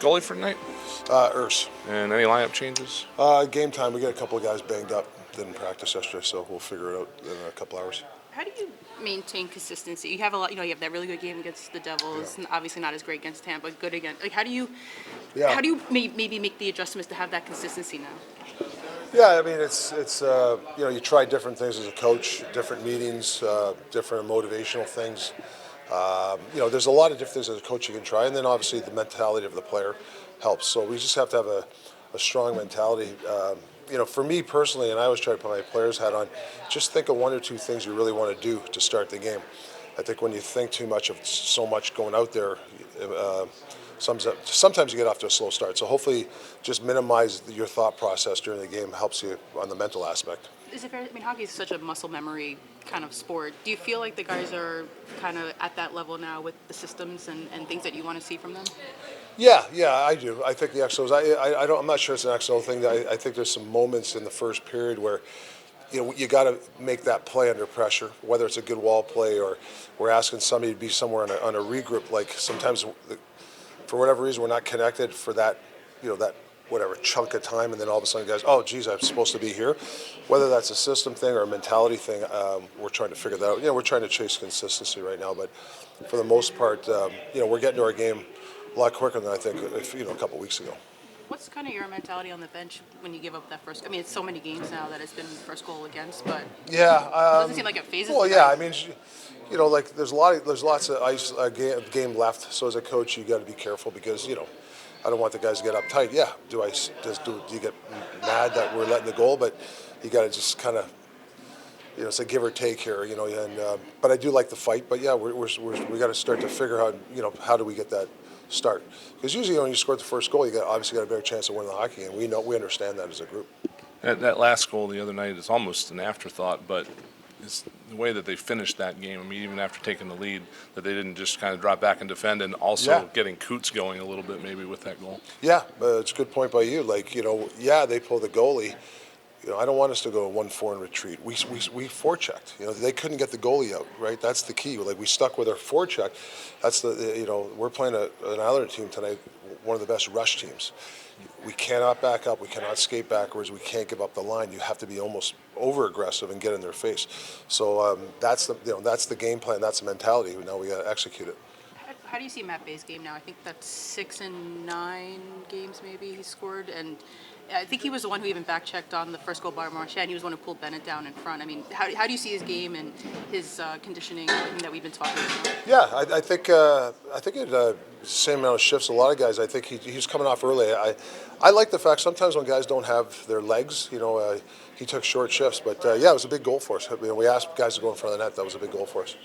Goalie for tonight? Urs. And any lineup changes? Game time. We got a couple of guys banged up. Didn't practice yesterday, so we'll figure it out in a couple hours. How do you maintain consistency? You have a lot. You have that really good game against the Devils, and obviously not as great against Tampa, but good against. Like, how do you maybe make the adjustments to have that consistency now? Yeah, I mean it's you try different things as a coach, different meetings, different motivational things. There's a lot of different things as a coach you can try, and then obviously the mentality of the player helps. So we just have to have a strong mentality. For me personally, and I always try to put my players' hat on, just think of one or two things you really want to do to start the game. I think when you think too much of so much going out there, sometimes you get off to a slow start. So hopefully just minimize your thought process during the game helps you on the mental aspect. Is it fair? I mean, hockey is such a muscle memory kind of sport. Do you feel like the guys are kind of at that level now with the systems and things that you want to see from them? Yeah, I do. I think the XOs. I'm not sure it's an XO thing. I think there's some moments in the first period where you got to make that play under pressure, whether it's a good wall play or we're asking somebody to be somewhere on a regroup. Like sometimes, for whatever reason, we're not connected for that, that whatever chunk of time, and then all of a sudden, guys, oh, geez, I'm supposed to be here. Whether that's a system thing or a mentality thing, we're trying to figure that out. We're trying to chase consistency right now, but for the most part, we're getting to our game a lot quicker than I think a couple weeks ago. What's kind of your mentality on the bench when you give up that first? I mean, it's so many games now that it's been first goal against, but it doesn't seem like it phases. Well, yeah, I mean, like there's lots of game left. So as a coach, you got to be careful because I don't want the guys to get uptight. Yeah, do you get mad that we're letting the goal? But you got to just kind of it's a give or take here. But I do like the fight. But yeah, we got to start to figure out how do we get that start, because usually when you score the first goal, you obviously got a better chance of winning the hockey game. We understand that as a group. That last goal the other night is almost an afterthought, but it's the way that they finished that game. I mean, even after taking the lead, that they didn't just kind of drop back and defend, and also getting Coots going a little bit maybe with that goal. Yeah, it's a good point by you. Like they pulled the goalie. I don't want us to go 1-4 and retreat. We forechecked. They couldn't get the goalie out, right? That's the key. Like we stuck with our forecheck. That's we're playing an Islander team tonight, one of the best rush teams. We cannot back up. We cannot skate backwards. We can't give up the line. You have to be almost over aggressive and get in their face. So that's the game plan. That's the mentality. Now we got to execute it. How do you see Matt Bay's game now? I think that's 6 in 9 games maybe he scored, and I think he was the one who even back-checked on the first goal by Marchand, and he was the one who pulled Bennett down in front. I mean, how do you see his game and his conditioning that we've been talking about? Yeah, I think it same amount of shifts. A lot of guys, I think he's coming off early. I like the fact sometimes when guys don't have their legs, he took short shifts. But, it was a big goal for us. I mean, we asked guys to go in front of the net. That was a big goal for us.